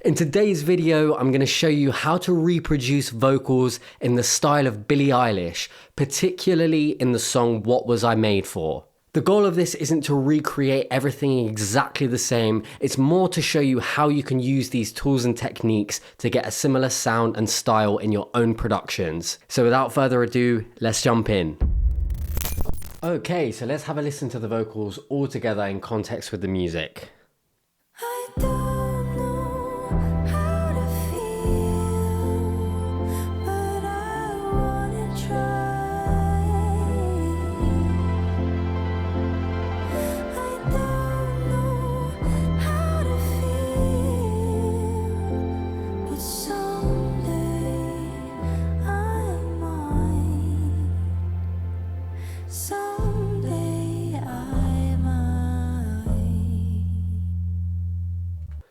In today's video, I'm going to show you how to reproduce vocals in the style of Billie Eilish, particularly in the song What Was I Made For? The goal of this isn't to recreate everything exactly the same, it's more to show you how you can use these tools and techniques to get a similar sound and style in your own productions. So without further ado, let's jump in. Okay, so let's have a listen to the vocals all together in context with the music. I don't know how to feel, but I wanna try. I don't know how to feel, but someday I might. Someday I might.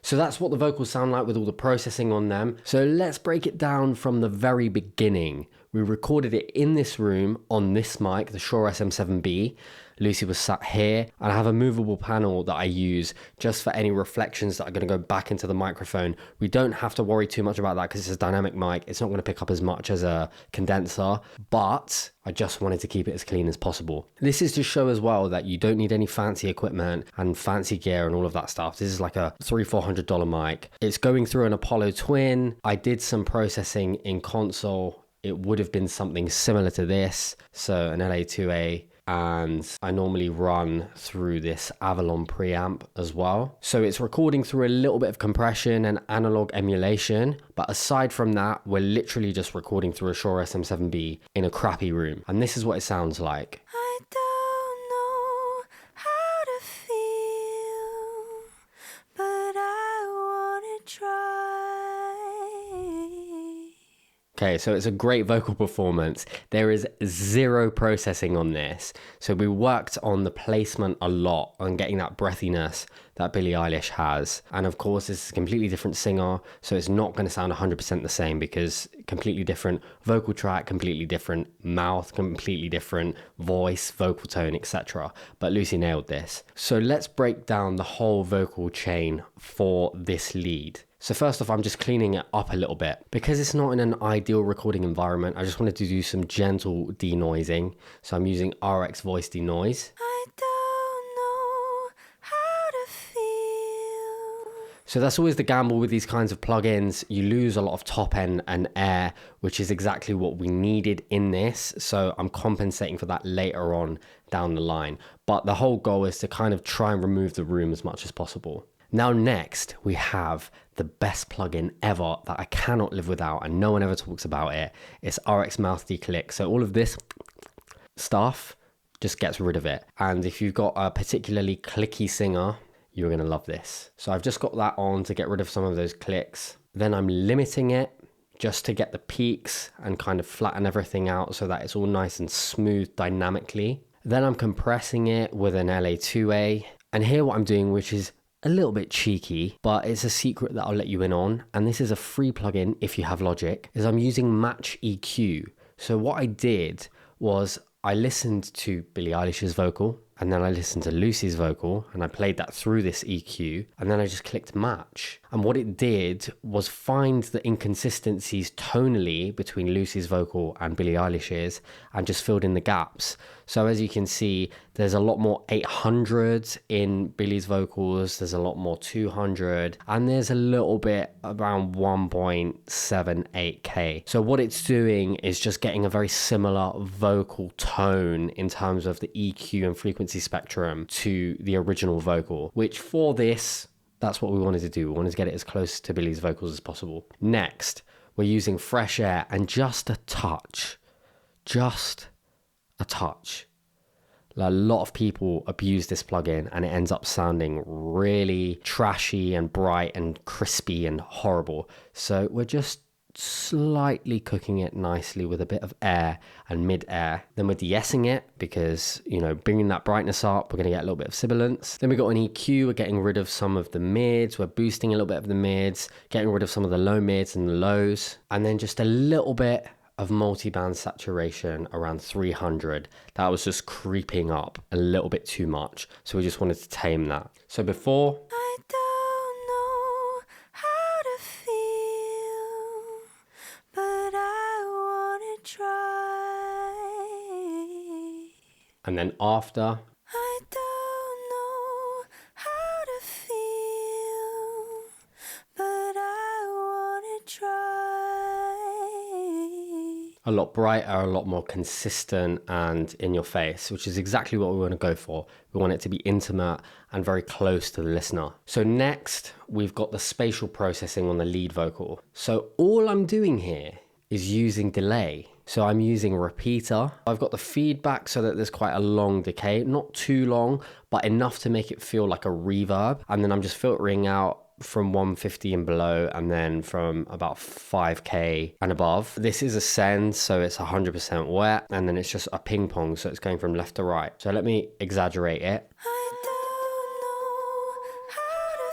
So that's what the vocals sound like with all the processing on them. So let's break it down from the very beginning. We recorded it in this room on this mic, the Shure SM7B. Lucy was sat here, and I have a movable panel that I use just for any reflections that are going to go back into the microphone. We don't have to worry too much about that because it's a dynamic mic. It's not going to pick up as much as a condenser, but I just wanted to keep it as clean as possible. This is to show as well that you don't need any fancy equipment and fancy gear and all of that stuff. This is like a $300-400 mic. It's going through an Apollo Twin. I did some processing in console. It would have been something similar to this, so an LA2A, and I normally run through this Avalon preamp as well. So it's recording through a little bit of compression and analog emulation, but aside from that, we're literally just recording through a Shure SM7B in a crappy room, and this is what it sounds like. I don't know how to feel, but I wanna try. Okay, so it's a great vocal performance. There is zero processing on this. So we worked on the placement a lot, on getting that breathiness that Billie Eilish has. And of course, this is a completely different singer, so it's not going to sound 100% the same because completely different vocal track, completely different mouth, completely different voice, vocal tone, etc. But Lucy nailed this. So let's break down the whole vocal chain for this lead. So first off, I'm just cleaning it up a little bit. Because it's not in an ideal recording environment, I just wanted to do some gentle denoising. So I'm using RX voice denoise. I don't know how to feel. So that's always the gamble with these kinds of plugins. You lose a lot of top end and air, which is exactly what we needed in this. So I'm compensating for that later on down the line. But the whole goal is to kind of try and remove the room as much as possible. Now next, we have the best plugin ever that I cannot live without, and no one ever talks about it. It's RX Mouth Declick. So all of this stuff just gets rid of it. And if you've got a particularly clicky singer, you're gonna love this. So I've just got that on to get rid of some of those clicks. Then I'm limiting it just to get the peaks and kind of flatten everything out so that it's all nice and smooth dynamically. Then I'm compressing it with an LA2A. And here what I'm doing, which is a little bit cheeky, but it's a secret that I'll let you in on, and this is a free plugin if you have Logic, is I'm using Match EQ. So what I did was I listened to Billie Eilish's vocal, and then I listened to Lucy's vocal, and I played that through this EQ, and then I just clicked match. And what it did was find the inconsistencies tonally between Lucy's vocal and Billie Eilish's, and just filled in the gaps. So as you can see, there's a lot more 800s in Billie's vocals, there's a lot more 200, and there's a little bit around 1.78K. So what it's doing is just getting a very similar vocal tone in terms of the EQ and frequency spectrum to the original vocal, which for this, that's what we wanted to do. We wanted to get it as close to Billie's vocals as possible. Next, we're using Fresh Air and just a touch. A lot of people abuse this plugin and it ends up sounding really trashy and bright and crispy and horrible. So we're just slightly cooking it nicely with a bit of air and mid-air. Then we're de-essing it because, you know, bringing that brightness up, we're going to get a little bit of sibilance. Then we got an EQ, we're getting rid of some of the mids, we're boosting a little bit of the mids, getting rid of some of the low mids and the lows, and then just a little bit of multi-band saturation around 300. That was just creeping up a little bit too much, so we just wanted to tame that. So before, I don't know how to And then after, I don't know how to feel, but I wanna try. a lot brighter, a lot more consistent and in your face, which is exactly what we want to go for. We want it to be intimate and very close to the listener. So next, we've got the spatial processing on the lead vocal. So all I'm doing here is using delay. So I'm using a repeater. I've got the feedback so that there's quite a long decay, not too long, but enough to make it feel like a reverb. And then I'm just filtering out from 150 and below, and then from about 5k and above. This is a send, so it's 100% wet, and then it's just a ping pong, so it's going from left to right. So let me exaggerate it. I don't know how to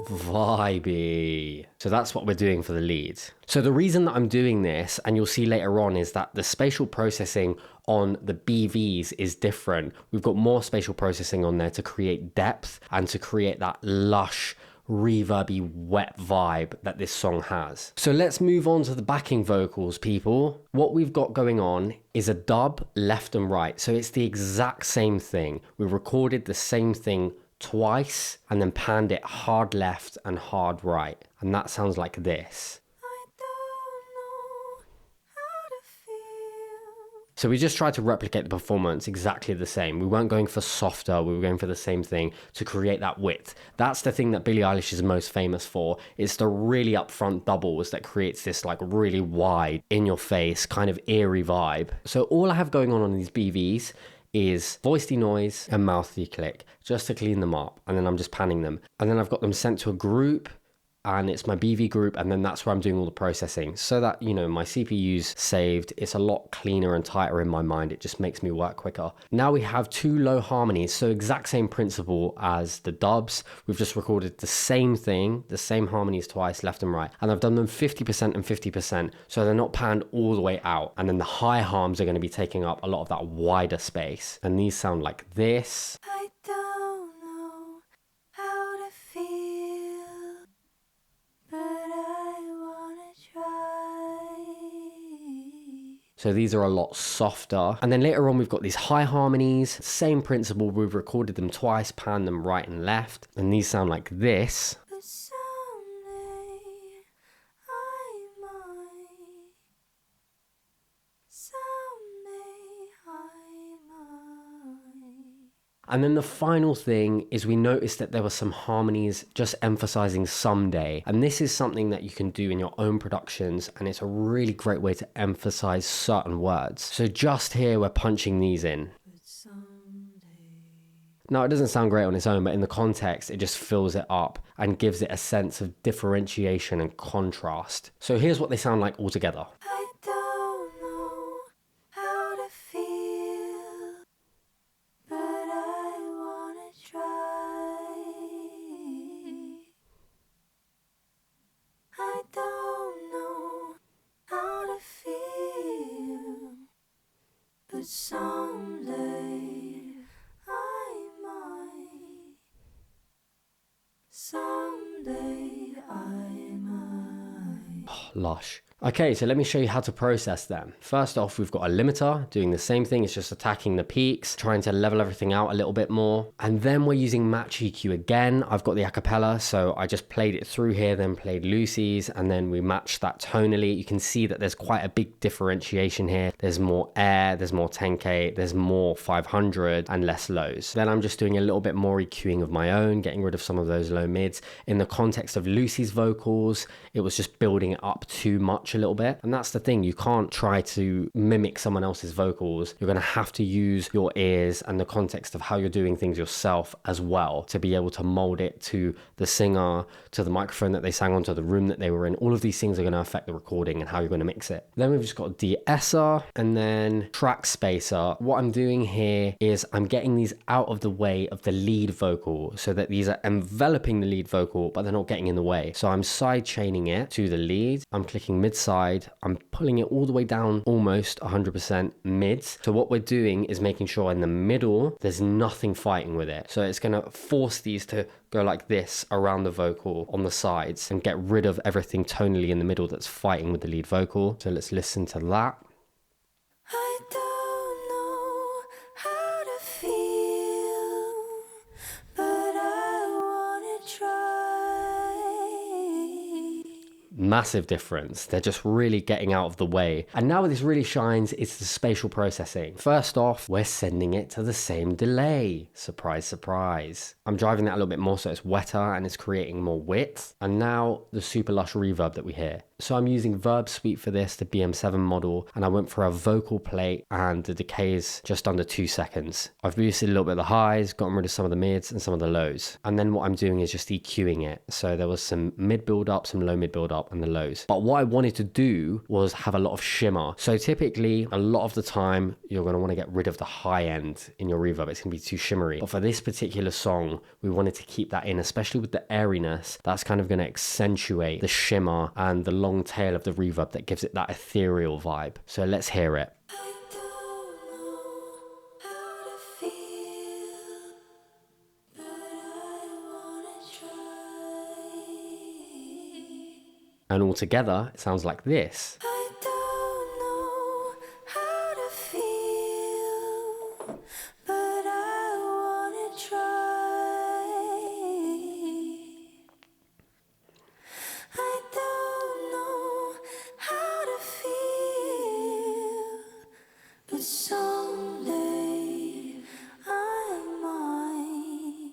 feel. Vibey. So that's what we're doing for the leads. So the reason that I'm doing this, and you'll see later on, is that the spatial processing on the BVs is different. We've got more spatial processing on there to create depth and to create that lush, reverby, wet vibe that this song has. So let's move on to the backing vocals, people. What we've got going on is a dub left and right. So it's the exact same thing. We recorded the same thing twice and then panned it hard left and hard right. And that sounds like this. I don't know how to feel. So we just tried to replicate the performance exactly the same. We weren't going for softer, we were going for the same thing to create that width. That's the thing that Billie Eilish is most famous for. It's the really upfront doubles that creates this like really wide, in your face, kind of eerie vibe. So all I have going on these BVs is voice denoise and mouth declick, just to clean them up. And then I'm just panning them. And then I've got them sent to a group, and it's my BV group, and then that's where I'm doing all the processing so that, you know, my CPU's saved. It's a lot cleaner and tighter in my mind. It just makes me work quicker. Now we have two low harmonies, so exact same principle as the dubs. We've just recorded the same thing, the same harmonies twice, left and right, and I've done them 50% and 50%, so they're not panned all the way out. And then the high harms are going to be taking up a lot of that wider space, and these sound like this. I don't know how to feel, but I wanna try. So these are a lot softer. And then later on, we've got these high harmonies. Same principle, we've recorded them twice, panned them right and left. And these sound like this. But someday I might. Someday I might. And then the final thing is we noticed that there were some harmonies just emphasizing someday. And this is something that you can do in your own productions, and it's a really great way to emphasize certain words. So just here, we're punching these in. But someday. Now, it doesn't sound great on its own, but in the context, it just fills it up and gives it a sense of differentiation and contrast. So here's what they sound like all together. I don't know how to feel, but I wanna try. I don't know how to feel, but someday I might. Someday I might. Lush. Okay, so let me show you how to process them. First off, we've got a limiter doing the same thing. It's just attacking the peaks, trying to level everything out a little bit more. And then we're using match EQ again. I've got the acapella, so I just played it through here, then played Lucy's, and then we matched that tonally. You can see that there's quite a big differentiation here. There's more air, there's more 10K, there's more 500 and less lows. Then I'm just doing a little bit more EQing of my own, getting rid of some of those low mids. In the context of Lucy's vocals, it was just building it up too much a little bit. And that's the thing, you can't try to mimic someone else's vocals. You're going to have to use your ears and the context of how you're doing things yourself as well to be able to mold it to the singer, to the microphone that they sang on, to the room that they were in. All of these things are going to affect the recording and how you're going to mix it. Then we've just got de-esser and then track spacer. What I'm doing here is I'm getting these out of the way of the lead vocal so that these are enveloping the lead vocal, but they're not getting in the way. So I'm side chaining it to the lead. I'm clicking mid side. I'm pulling it all the way down, almost 100% mids. So what we're doing is making sure in the middle, there's nothing fighting with it. So it's going to force these to go like this around the vocal on the sides and get rid of everything tonally in the middle that's fighting with the lead vocal. So let's listen to that. I don't know massive difference. They're just really getting out of the way. And now where this really shines, it's the spatial processing. First off, we're sending it to the same delay. Surprise, surprise. I'm driving that a little bit more so it's wetter and it's creating more width. And now the super lush reverb that we hear. So I'm using Verb Suite for this, the BM7 model, and I went for a vocal plate and the decay is just under 2 seconds. I've boosted a little bit of the highs, gotten rid of some of the mids and some of the lows. And then what I'm doing is just EQing it. So there was some mid build up, some low mid build up and the lows. But what I wanted to do was have a lot of shimmer. So typically a lot of the time you're going to want to get rid of the high end in your reverb. It's going to be too shimmery. But for this particular song, we wanted to keep that in, especially with the airiness. That's kind of going to accentuate the shimmer and the long tail of the reverb that gives it that ethereal vibe. So let's hear it. I don't know how to feel, but I wanna try. And all together, it sounds like this. I don't know how to feel, but I wanna try. I don't know how to feel, but someday I might.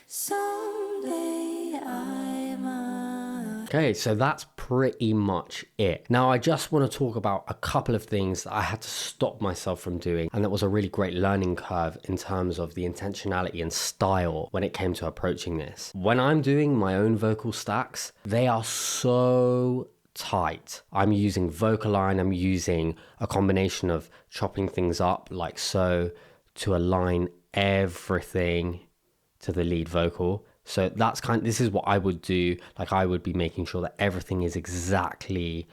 Someday I might. Okay, so that's pretty much it. Now, I just want to talk about a couple of things that I had to stop myself from doing, and that was a really great learning curve in terms of the intentionality and style when it came to approaching this. When I'm doing my own vocal stacks, they are so tight. I'm using Vocaline, I'm using a combination of chopping things up like so to align everything to the lead vocal. So that's this is what I would do. Like I would be making sure that everything is exactly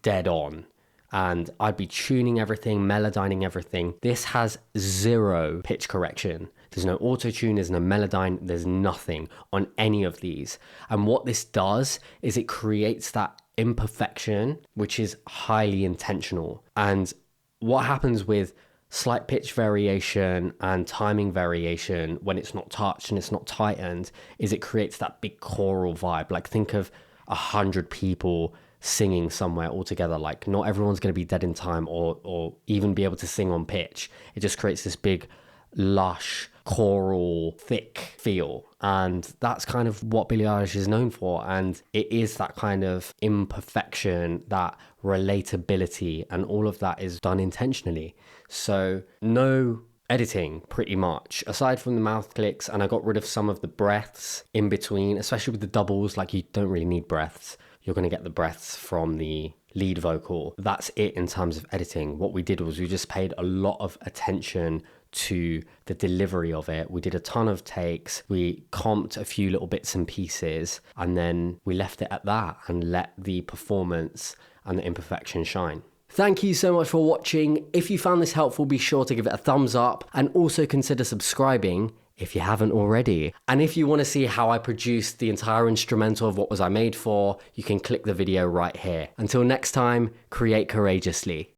dead on. And I'd be tuning everything, melodyning everything. This has zero pitch correction. There's no auto-tune, there's no melodyne, there's nothing on any of these. And what this does is it creates that imperfection, which is highly intentional. And what happens with slight pitch variation and timing variation when it's not touched and it's not tightened is it creates that big choral vibe. Like think of 100 people singing somewhere all together. Like not everyone's going to be dead in time or even be able to sing on pitch. It just creates this big lush choral thick feel, and that's kind of what Billie Eilish is known for. And it is that kind of imperfection, that relatability, and all of that is done intentionally. So no editing pretty much, aside from the mouth clicks, and I got rid of some of the breaths in between, especially with the doubles. Like you don't really need breaths, you're going to get the breaths from the lead vocal. That's it in terms of editing. What we did was we just paid a lot of attention to the delivery of it. We did a ton of takes, we comped a few little bits and pieces, and then we left it at that and let the performance and the imperfection shine. Thank you so much for watching. If you found this helpful, be sure to give it a thumbs up and also consider subscribing if you haven't already. And if you want to see how I produced the entire instrumental of What Was I Made For, you can click the video right here. Until next time, create courageously.